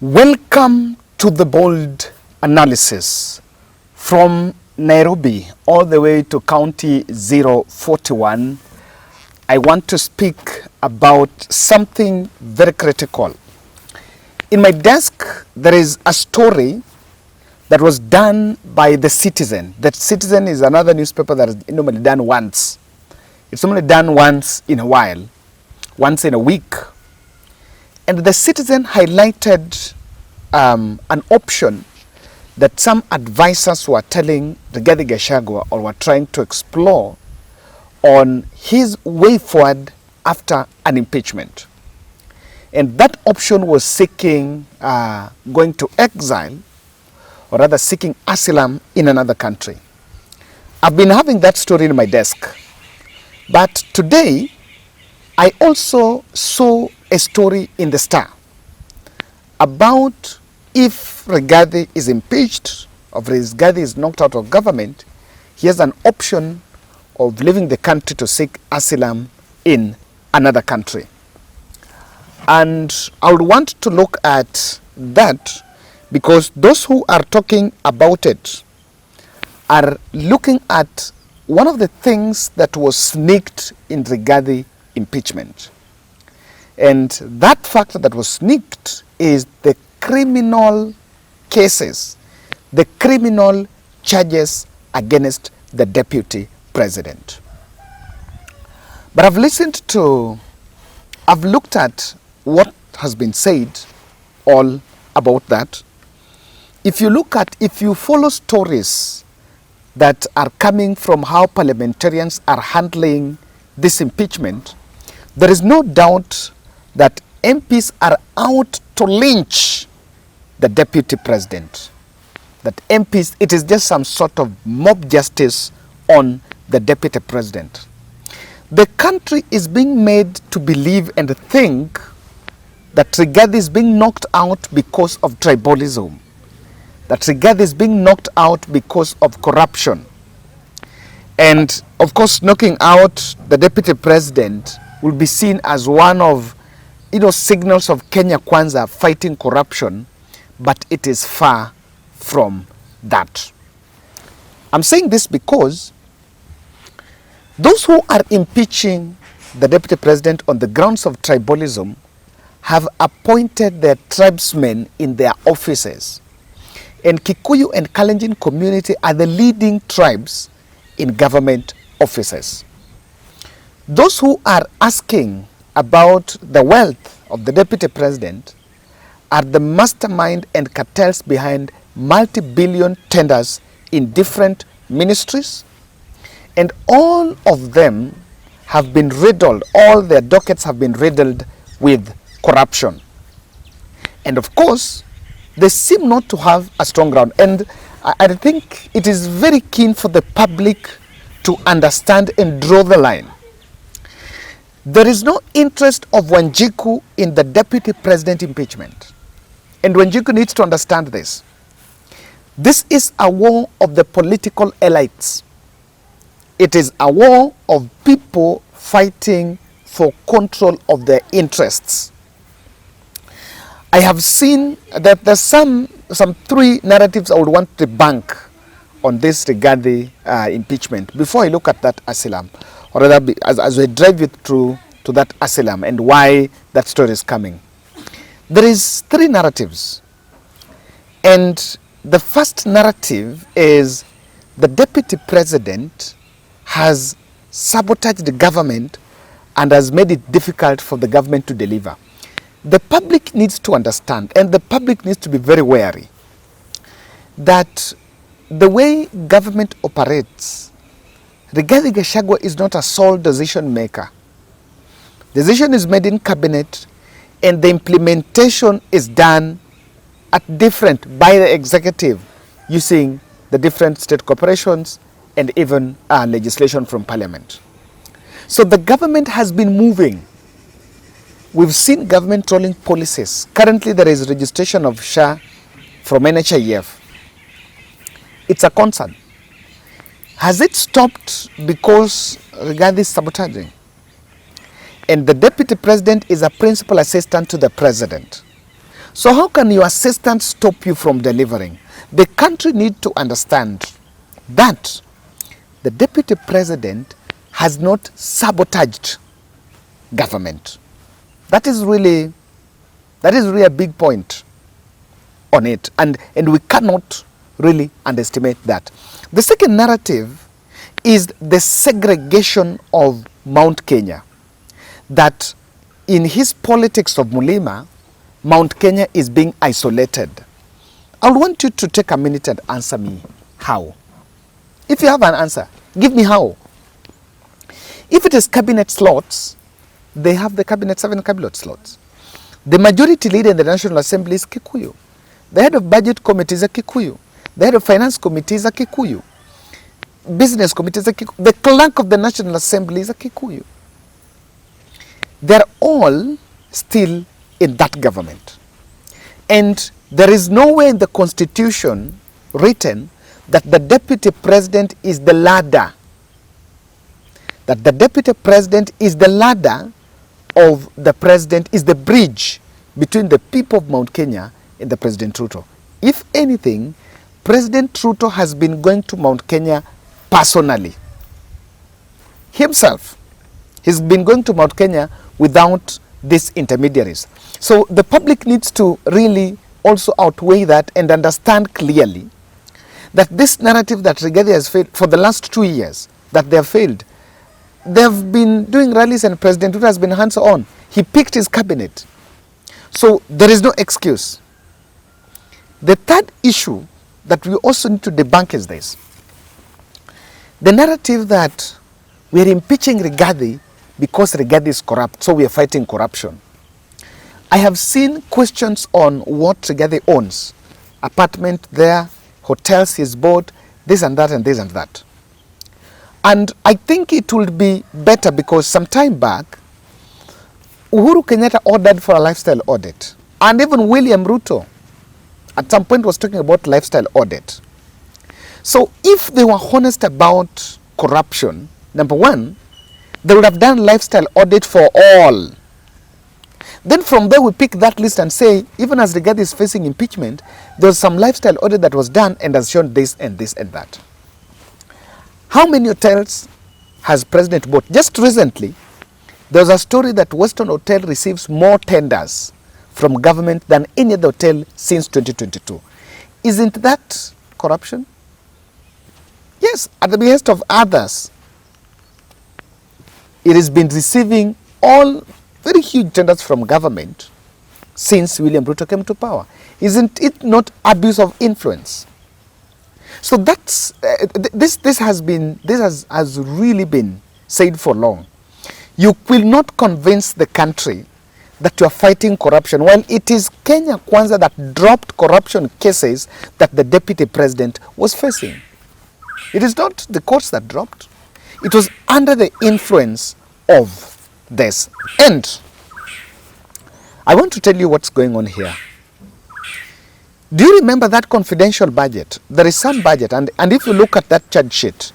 Welcome to the bold analysis from Nairobi all the way to County 041. I want to speak about something very critical. In my desk, there is a story that was done by The Citizen. The Citizen is another newspaper that is normally done once. It's only done once in a while, once in a week. And The Citizen highlighted an option that some advisors were telling Rigathi Gachagua or were trying to explore on his way forward after an impeachment. And that option was seeking going to exile, or rather seeking asylum in another country. I've been having that story in my desk. But today, I also saw a story in the Star about if Rigathi is impeached, or Rigathi is knocked out of government, he has an option of leaving the country to seek asylum in another country. And I would want to look at that because those who are talking about it are looking at one of the things that was sneaked in Rigathi impeachment. And that factor that was sneaked is the criminal cases, the criminal charges against the deputy president. But I've looked at what has been said all about that. If you follow stories that are coming from how parliamentarians are handling this impeachment, there is no doubt that MPs are out to lynch the deputy president. That MPs, it is just some sort of mob justice on the deputy president. The country is being made to believe and think that Rigathi is being knocked out because of tribalism. That Rigathi is being knocked out because of corruption. And of course, knocking out the deputy president will be seen as one of signals of Kenya Kwanza fighting corruption, but it is far from that. I'm saying this because those who are impeaching the deputy president on the grounds of tribalism have appointed their tribesmen in their offices. And Kikuyu and Kalenjin community are the leading tribes in government offices. Those who are asking about the wealth of the deputy president are the mastermind and cartels behind multi-billion tenders in different ministries. And all of them have been riddled, all their dockets have been riddled with corruption. And of course, they seem not to have a strong ground. And I think it is very keen for the public to understand and draw the line. There is no interest of Wanjiku in the deputy president impeachment. And Wanjiku needs to understand this. This is a war of the political elites. It is a war of people fighting for control of their interests. I have seen that there's some three narratives I would want to debunk on this Rigathi impeachment before I look at that asylum, or rather as we drive it through to that asylum and why that story is coming. There is three narratives. And the first narrative is the deputy president has sabotaged the government and has made it difficult for the government to deliver. The public needs to understand, and the public needs to be very wary, that the way government operates, Rigathi Gachagua is not a sole decision maker. Decision is made in cabinet, and the implementation is done by the executive using the different state corporations and even legislation from parliament. So the government has been moving. We've seen government rolling policies. Currently there is registration of SHA from NHIF. It's a concern. Has it stopped because Rigathi is sabotaging? And the deputy president is a principal assistant to the president. So how can your assistant stop you from delivering? The country needs to understand that the deputy president has not sabotaged government. That is really a big point on it, and we cannot really underestimate that. The second narrative is the segregation of Mount Kenya, that in his politics of Mulima, Mount Kenya is being isolated. I want you to take a minute and answer me how. If you have an answer, give me how. If it is cabinet slots, they have the 7 cabinet slots. The majority leader in the National Assembly is Kikuyu. The head of budget committee is a Kikuyu. The head of finance committee is a Kikuyu. Business committee is a Kikuyu. The clerk of the National Assembly is a Kikuyu. They're all still in that government. And there is nowhere in the constitution written that the deputy president is the ladder. That the deputy president is the ladder of the president, is the bridge between the people of Mount Kenya and the President Ruto. If anything, President Ruto has been going to Mount Kenya personally. Himself. He's been going to Mount Kenya without these intermediaries. So the public needs to really also outweigh that and understand clearly that this narrative that Rigathi has failed for the last 2 years, that they have failed. They've been doing rallies and President Ruto has been hands-on. He picked his cabinet. So there is no excuse. The third issue that we also need to debunk is this. The narrative that we are impeaching Rigathi because Rigathi is corrupt, so we are fighting corruption. I have seen questions on what Rigathi owns. Apartment there, hotels he's bought, this and that and this and that. And I think it would be better because some time back, Uhuru Kenyatta ordered for a lifestyle audit. And even William Ruto at some point was talking about lifestyle audit. So if they were honest about corruption, number one, they would have done lifestyle audit for all. Then from there we pick that list and say, even as Rigathi is facing impeachment, there was some lifestyle audit that was done and has shown this and this and that. How many hotels has President bought? Just recently, there was a story that Western Hotel receives more tenders from government than any other hotel since 2022. Isn't that corruption? Yes, at the behest of others. It has been receiving all very huge tenders from government since William Ruto came to power. Isn't it not abuse of influence? So that's this has really been said for long. You will not convince the country that you are fighting corruption while it is Kenya Kwanza that dropped corruption cases that the deputy president was facing. It is not the courts that dropped. It was under the influence of this. And I want to tell you what's going on here. Do you remember that confidential budget? There is some budget, and if you look at that charge sheet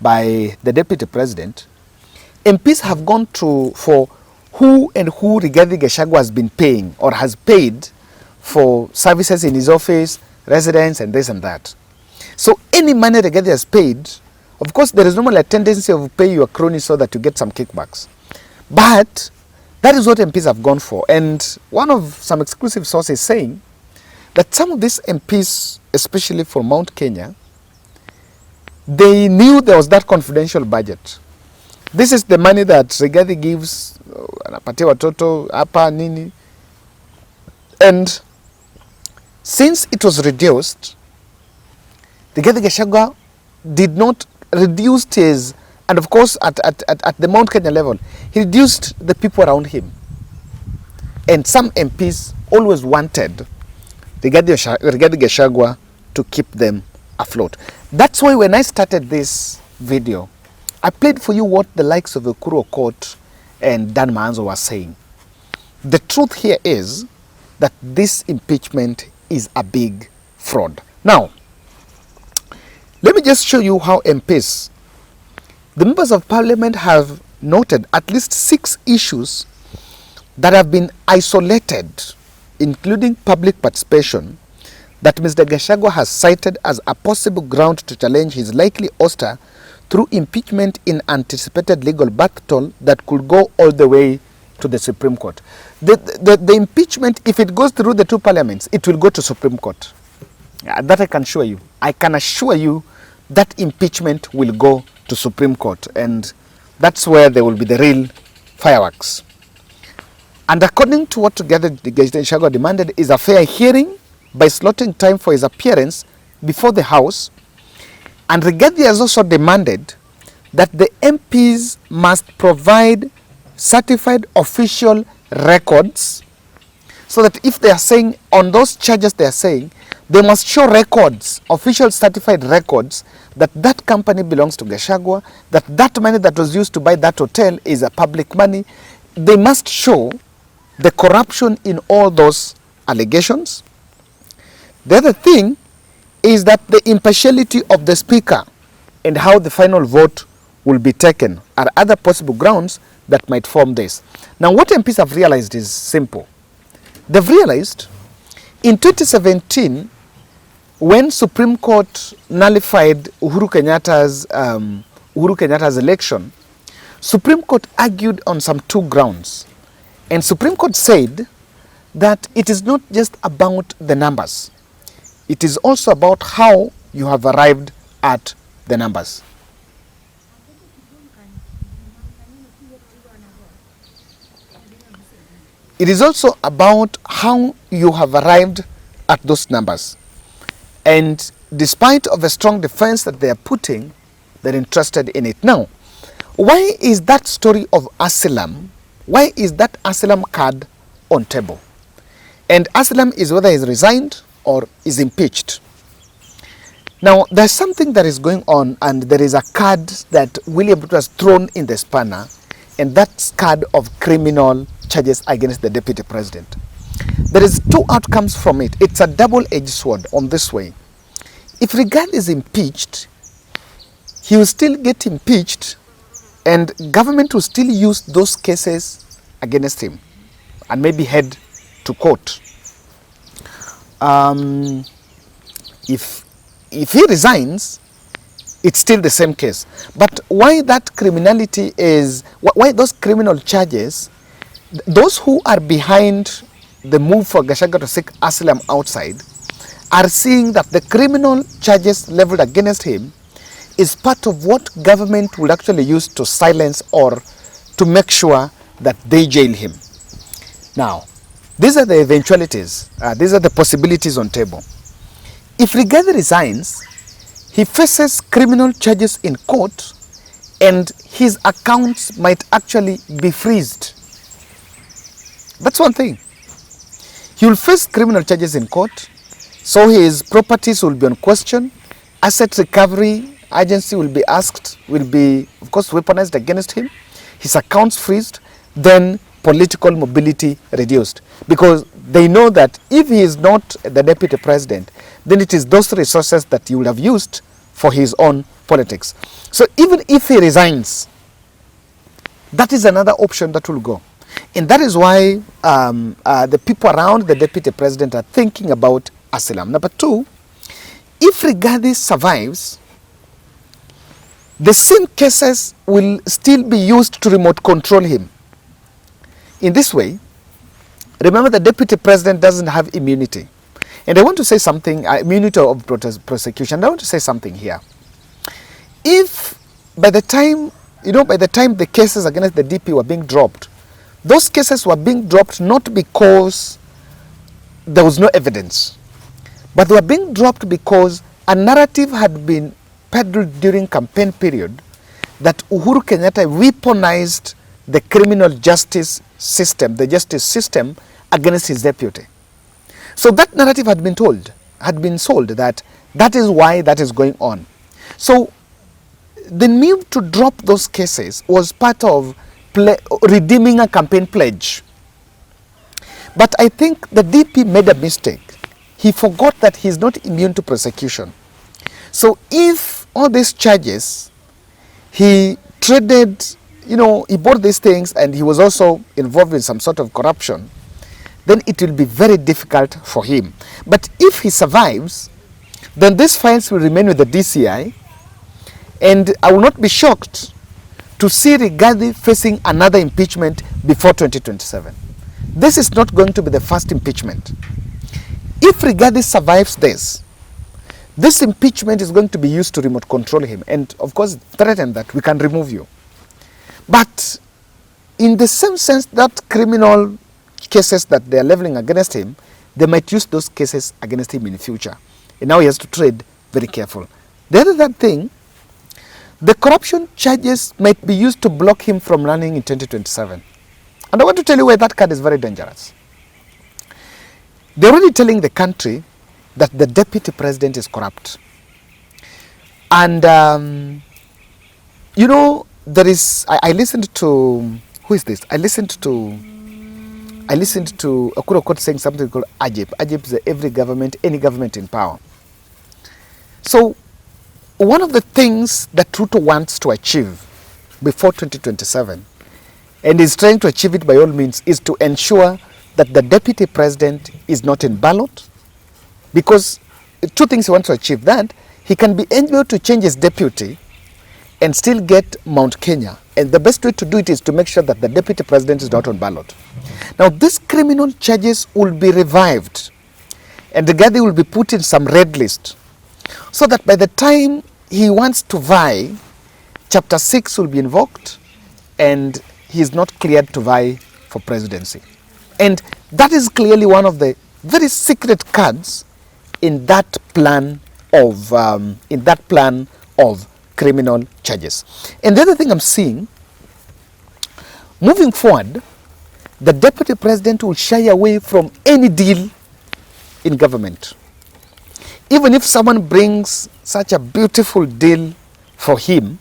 by the deputy president, MPs have gone through for who and who Rigathi Gachagua has been paying or has paid for services in his office, residence, and this and that. So any money Rigathi has paid, of course, there is normally a tendency of pay your cronies so that you get some kickbacks. But that is what MPs have gone for. And one of some exclusive sources saying that some of these MPs, especially for Mount Kenya, they knew there was that confidential budget. This is the money that Rigathi gives, anapatia watoto, hapa, nini. And since it was reduced, Rigathi Gachagua did not reduce his, and of course at the Mount Kenya level, he reduced the people around him. And some MPs always wanted Rigathi Gachagua to keep them afloat. That's why when I started this video, I played for you what the likes of Ekuru Okot and Dan Maanzo were saying. The truth here is that this impeachment is a big fraud. Now, let me just show you how MPs, the members of parliament, have noted at least 6 issues that have been isolated including public participation, that Mr. Gachagua has cited as a possible ground to challenge his likely ouster through impeachment in anticipated legal battle that could go all the way to the Supreme Court. The impeachment, if it goes through the two parliaments, it will go to Supreme Court. That I can assure you. I can assure you that impeachment will go to Supreme Court, and that's where there will be the real fireworks. And according to what together the Gachagua demanded is a fair hearing by slotting time for his appearance before the House. And Rigathi has also demanded that the MPs must provide certified official records, so that if they are saying on those charges they are saying, they must show records, official certified records, that that company belongs to Gachagua, that that money that was used to buy that hotel is a public money. They must show the corruption in all those allegations. The other thing is that the impartiality of the speaker and how the final vote will be taken are other possible grounds that might form this. Now, what MPs have realized is simple. They've realized in 2017, when Supreme Court nullified Uhuru Kenyatta's election, Supreme Court argued on some two grounds. And Supreme Court said that it is not just about the numbers. It is also about how you have arrived at the numbers. It is also about how you have arrived at those numbers. And despite of a strong defense that they are putting, they're interested in it. Now, why is that story of Asylum, why is that Asylum card on table? And Asylum is whether he's resigned or is impeached. Now, there's something that is going on, and there is a card that William Ruto has thrown in the spanner, and that's card of criminal charges against the deputy president. There is two outcomes from it. It's a double-edged sword on this way. If Rigathi is impeached, he will still get impeached, and government will still use those cases against him and maybe head to court. If he resigns, it's still the same case. But why that criminality is, why those criminal charges, those who are behind the move for Gachagua to seek asylum outside are seeing that the criminal charges leveled against him is part of what government would actually use to silence or to make sure that they jail him. Now, these are the eventualities, these are the possibilities on table. If Rigathi resigns, he faces criminal charges in court, and his accounts might actually be freezed. That's one thing. He will face criminal charges in court, so his properties will be on question, asset recovery agency will be asked, will be, of course, weaponized against him, his accounts freezed, then political mobility reduced. Because they know that if he is not the deputy president, then it is those resources that he would have used for his own politics. So even if he resigns, that is another option that will go. And that is why the people around the deputy president are thinking about Asylum. Number two, if Rigathi survives, the same cases will still be used to remote control him. In this way, remember the deputy president doesn't have immunity. And I want to say something, immunity of prosecution. I want to say something here. If by the time the cases against the DP were being dropped, those cases were being dropped not because there was no evidence, but they were being dropped because a narrative had been peddled during campaign period that Uhuru Kenyatta weaponized the criminal justice system, the justice system against his deputy. So that narrative had been sold that is why that is going on. So the move to drop those cases was part of redeeming a campaign pledge. But I think the DP made a mistake. He forgot that he's not immune to prosecution. So if all these charges, he traded, he bought these things and he was also involved in some sort of corruption, then it will be very difficult for him. But if he survives, then these files will remain with the DCI, and I will not be shocked to see Rigathi facing another impeachment before 2027. This is not going to be the first impeachment. If Rigathi survives this impeachment is going to be used to remote control him, and of course threaten that we can remove you. But in the same sense that criminal cases that they are leveling against him, they might use those cases against him in the future. And now he has to tread very careful. The other thing, the corruption charges might be used to block him from running in 2027. And I want to tell you why that card is very dangerous. They're already telling the country that the deputy president is corrupt. And, you know, there is, I listened to, who is this? I listened to Okuro Kot saying something called AJIP. AJIP is every government, any government in power. So, one of the things that Ruto wants to achieve before 2027, and is trying to achieve it by all means, is to ensure that the deputy president is not in ballot. Because two things he wants to achieve: that he can be able to change his deputy and still get Mount Kenya. And the best way to do it is to make sure that the deputy president is not on ballot. Now, these criminal charges will be revived, and Rigathi will be put in some red list, so that by the time he wants to vie, Chapter 6 will be invoked, and he is not cleared to vie for presidency. And that is clearly one of the very secret cards in that plan of criminal charges. And the other thing I'm seeing, moving forward, the deputy president will shy away from any deal in government. Even if someone brings such a beautiful deal for him,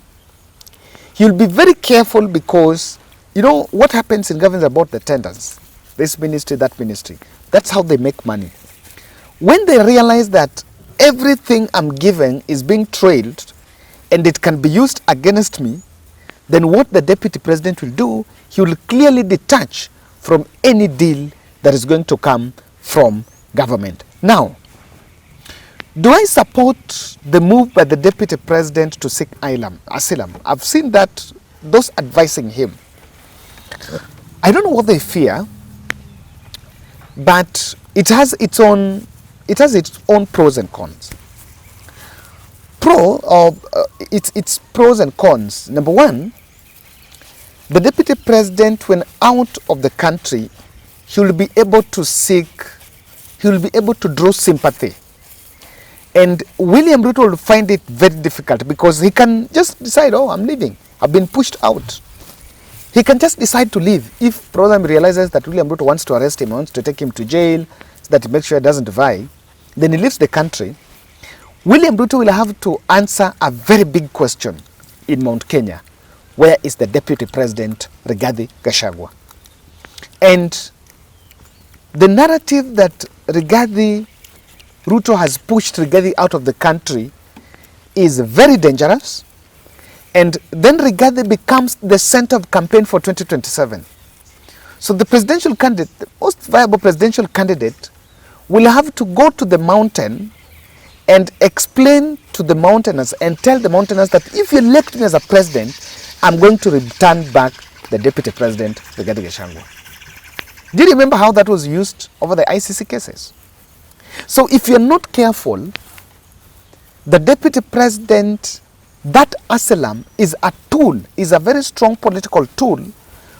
he'll be very careful, because you know what happens in government about the tenders. This ministry, that ministry. That's how they make money. When they realize that everything I'm giving is being trailed and it can be used against me, then what the deputy president will do, he will clearly detach from any deal that is going to come from government. Now, do I support the move by the deputy president to seek asylum? I've seen that those advising him, I don't know what they fear, but it has its own pros and cons. Its pros and cons. Number one, the deputy president, when out of the country, he will be able to draw sympathy. And William Ruto will find it very difficult, because he can just decide, oh, I'm leaving, I've been pushed out. He can just decide to leave. If Program realizes that William Ruto wants to arrest him, wants to take him to jail, so that he makes sure he doesn't vie, then he leaves the country. William Ruto will have to answer a very big question in Mount Kenya. Where is the deputy president, Rigathi Gachagua? And the narrative that Ruto has pushed Rigathi out of the country is very dangerous. And then Rigathi becomes the center of campaign for 2027. So the presidential candidate, the most viable presidential candidate, will have to go to the mountain and explain to the mountainers and tell the mountainers that if you elect me as a president, I'm going to return back the deputy president, Rigathi Gachagua. Do you remember how that was used over the ICC cases? So if you're not careful, the deputy president, that Asylum is a tool, is a very strong political tool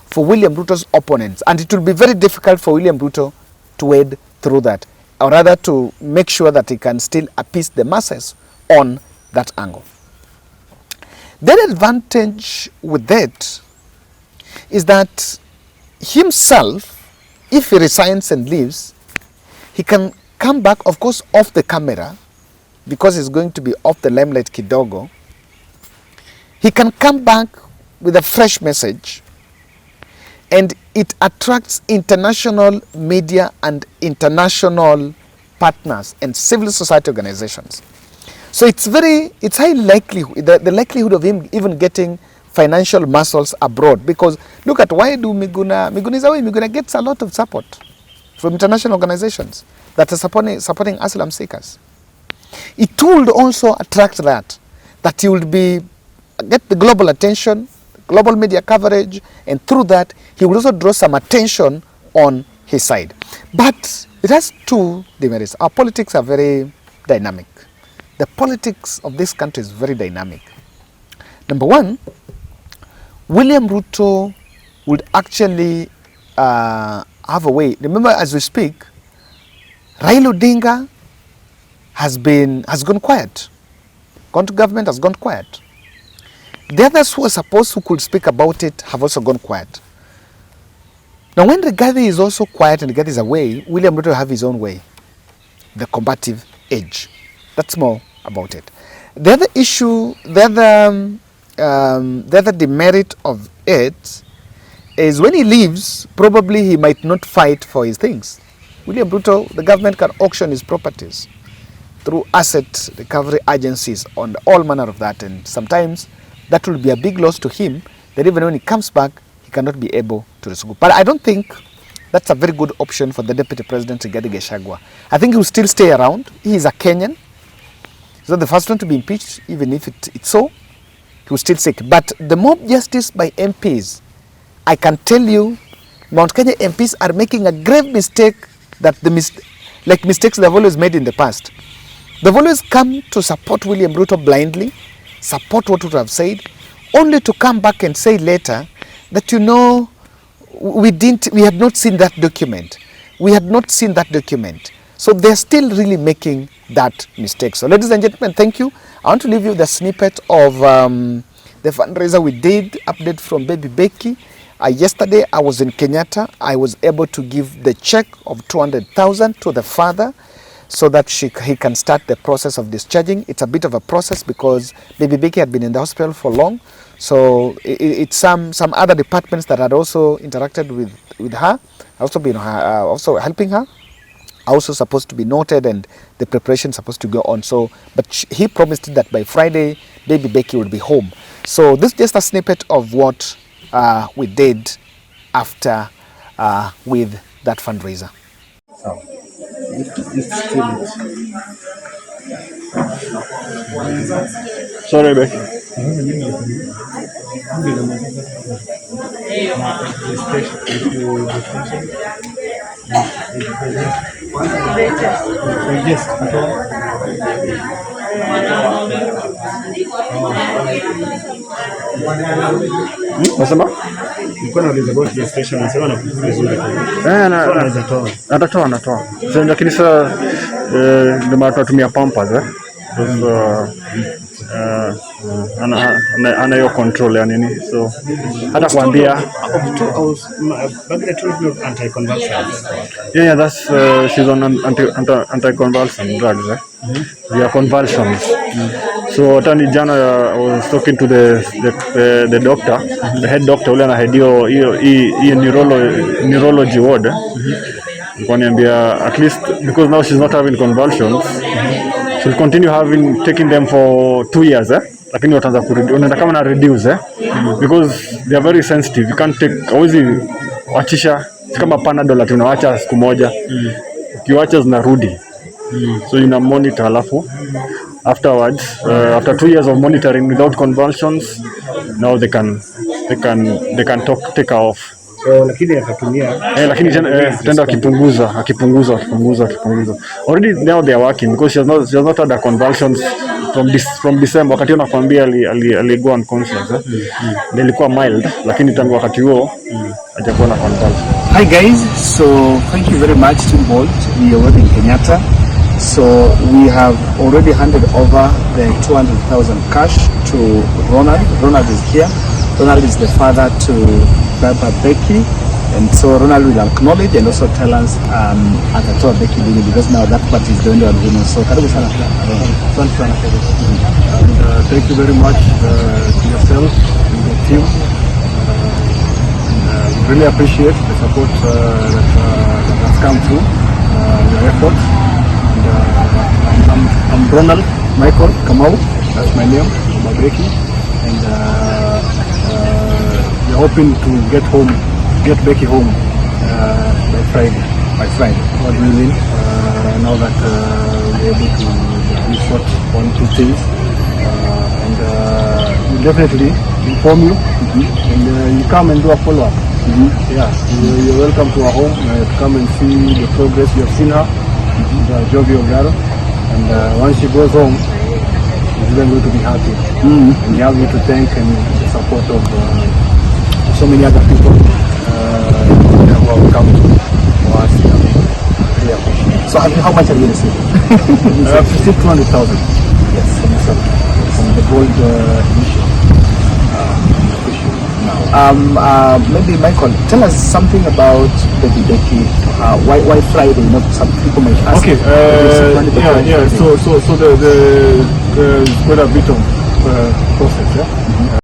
for William Ruto's opponents. And it will be very difficult for William Ruto to wade through that, or rather to make sure that he can still appease the masses on that angle. The advantage with that is that himself, if he resigns and leaves, he can come back, of course, off the camera, because he's going to be off the limelight kidogo. He can come back with a fresh message, and it attracts international media and international partners and civil society organizations. So it's high likelihood, the likelihood of him even getting financial muscles abroad, because look at why do Miguna is away. Miguna gets a lot of support. from international organizations that are supporting asylum seekers. It would also attract that he would get the global attention, global media coverage, and through that, he would also draw some attention on his side. But it has two demerits. Our politics are very dynamic. The politics of this country is very dynamic. Number one, William Ruto would actually have a way. Remember, as we speak, Raila Odinga has gone quiet. Gone to government, has gone quiet. The others who could speak about it have also gone quiet. Now, when Rigathi is also quiet and Rigathi is away, William Ruto will have his own way, the combative edge. That's more about it. The other issue, the other demerit of it is when he leaves, probably he might not fight for his things. William Ruto, the government can auction his properties through asset recovery agencies on all manner of that, and sometimes that will be a big loss to him, that even when he comes back, he cannot be able to resume. But I don't think that's a very good option for the Deputy President, Rigathi Gachagua. I think he will still stay around. He is a Kenyan. He's not the first one to be impeached, even if it's so. He will still seek. But the mob justice by MPs, I can tell you, Mount Kenya MPs are making a grave mistake, that like mistakes they've always made in the past. They've always come to support William Ruto blindly, support what Ruto have said, only to come back and say later that, you know, we had not seen that document. We had not seen that document. So they're still really making that mistake. So ladies and gentlemen, thank you. I want to leave you the snippet of the fundraiser we did, update from Baby Becky. Yesterday I was in Kenyatta. I was able to give the check of 200,000 to the father so that he can start the process of discharging. It's a bit of a process because Baby Becky had been in the hospital for long. So it's some other departments that had also interacted with her, also helping her, also supposed to be noted, and the preparation supposed to go on. So, but he promised that by Friday, Baby Becky would be home. So this is just a snippet of what we did after with that fundraiser. Sorry, Becky. Nasema? Nilikuwa nauliza about the station, nasema na vizuri. Anatoa. Sasa lakini sasa ndio maana tunatumia pampers ana hiyo control ya nini, so hata kuambia Back the 12 anti-convulsants. Yeah, that's she's on anti-convulsant drugs. They are convulsions. So tani jana I was talking to the doctor, the head doctor ule anahead hiyo neurology ward. Niambia at least because now she's not having convulsions, she'll continue taking them for 2 years, lakini wataanza unaenda kama na reduce because they are very sensitive. You can't take hauwezi wachisha kama Panadol ati unaacha siku moja, ukiacha zinarudi. So you monitor, alafu afterwards after 2 years of monitoring without convulsions, now they can take her off. Lakini akatumia lakini tenda akipunguza. Already now they are working because she has not had the convulsions from December. Wakati nakwambia alikuwa unconscious ilikuwa mild, lakini tangu wakati huo hajakuwa na convulsions. Hi guys, so thank you very much Team Bolt. We are working in Kenyatta. So we have already handed over the 200,000 cash to Ronald. Ronald is here. Ronald is the father to Baba Becky, and so Ronald will acknowledge and also tell us atatoa Becky lini, because now that part is the only one who knows. So karibu sana. Thank you very much to yourself and the team. Really appreciate the support that has come through your efforts. And, I'm Ronald Michael Kamau, that's my name, Baba Becky, and we're hoping to get Becky home by Friday. by Friday. God willing, now that we're able to sort 1, 2 things, and we'll definitely inform you, and you come and do a follow-up. Yeah, you're welcome to our home to come and see the progress. You have seen her, the Jovi of Garo, and once she goes home, she's then going to be happy. And you have me to thank and the support of so many other people who have come for us. I really appreciate it. So how much have you received? I've received 200,000. Yes, From the gold initiative. maybe Michael, tell us something about the Rigathi. Why Friday? Not some people might ask. Okay. Yeah. So there's quite a bit of process. Yeah.